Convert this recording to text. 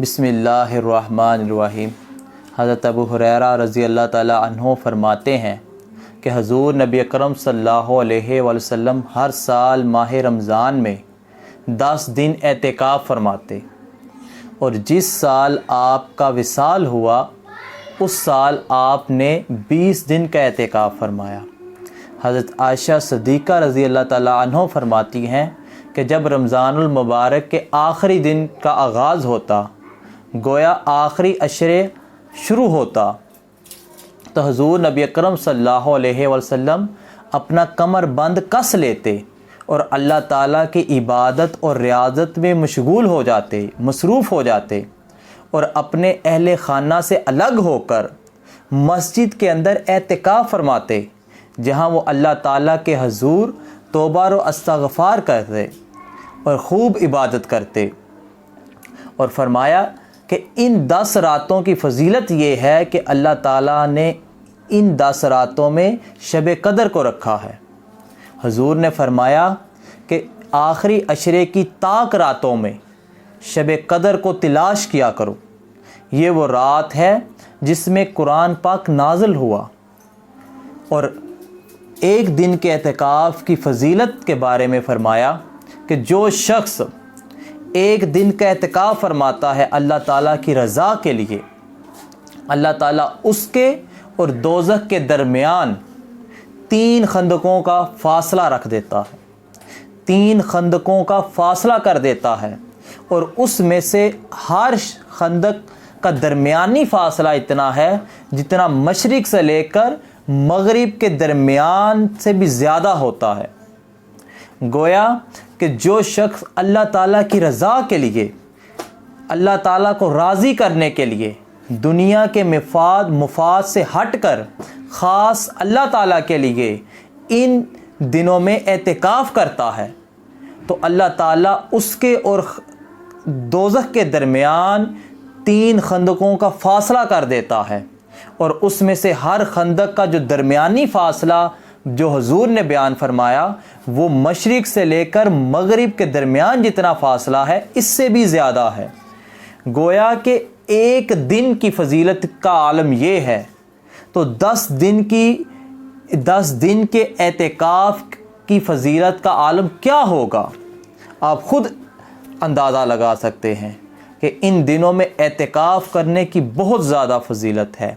بسم اللہ الرحمن الرحیم۔ حضرت ابو ہریرہ رضی اللہ تعالیٰ عنہ فرماتے ہیں کہ حضور نبی اکرم صلی اللہ علیہ وآلہ وسلم ہر سال ماہ رمضان میں 10 دن اعتکاف فرماتے، اور جس سال آپ کا وصال ہوا اس سال آپ نے 20 دن کا اعتکاف فرمایا۔ حضرت عائشہ صدیقہ رضی اللہ تعالیٰ عنہ فرماتی ہیں کہ جب رمضان المبارک کے آخری دن کا آغاز ہوتا، گویا آخری عشرے شروع ہوتا، تو حضور نبی اکرم صلی اللہ علیہ وسلم اپنا کمر بند کس لیتے اور اللہ تعالیٰ کی عبادت اور ریاضت میں مشغول ہو جاتے، مصروف ہو جاتے، اور اپنے اہل خانہ سے الگ ہو کر مسجد کے اندر اعتکاف فرماتے، جہاں وہ اللہ تعالیٰ کے حضور توبہ و استغفار کرتے اور خوب عبادت کرتے۔ اور فرمایا کہ ان 10 راتوں کی فضیلت یہ ہے کہ اللہ تعالیٰ نے ان 10 راتوں میں شب قدر کو رکھا ہے۔ حضور نے فرمایا کہ آخری عشرے کی طاق راتوں میں شب قدر کو تلاش کیا کرو، یہ وہ رات ہے جس میں قرآن پاک نازل ہوا۔ اور ایک دن کے اعتکاف کی فضیلت کے بارے میں فرمایا کہ جو شخص ایک دن کا اعتکاف فرماتا ہے اللہ تعالیٰ کی رضا کے لیے، اللہ تعالیٰ اس کے اور دوزخ کے درمیان 3 خندقوں کا فاصلہ رکھ دیتا ہے، 3 خندقوں کا فاصلہ کر دیتا ہے، اور اس میں سے ہر خندق کا درمیانی فاصلہ اتنا ہے جتنا مشرق سے لے کر مغرب کے درمیان سے بھی زیادہ ہوتا ہے۔ گویا کہ جو شخص اللہ تعالیٰ کی رضا کے لیے، اللہ تعالیٰ کو راضی کرنے کے لیے دنیا کے مفاد سے ہٹ کر خاص اللہ تعالیٰ کے لیے ان دنوں میں اعتکاف کرتا ہے، تو اللہ تعالیٰ اس کے اور دوزخ کے درمیان 3 خندقوں کا فاصلہ کر دیتا ہے، اور اس میں سے ہر خندق کا جو درمیانی فاصلہ جو حضور نے بیان فرمایا وہ مشرق سے لے کر مغرب کے درمیان جتنا فاصلہ ہے اس سے بھی زیادہ ہے۔ گویا کہ ایک دن کی فضیلت کا عالم یہ ہے، تو 10 دن کے اعتکاف کی فضیلت کا عالم کیا ہوگا؟ آپ خود اندازہ لگا سکتے ہیں کہ ان دنوں میں اعتکاف کرنے کی بہت زیادہ فضیلت ہے۔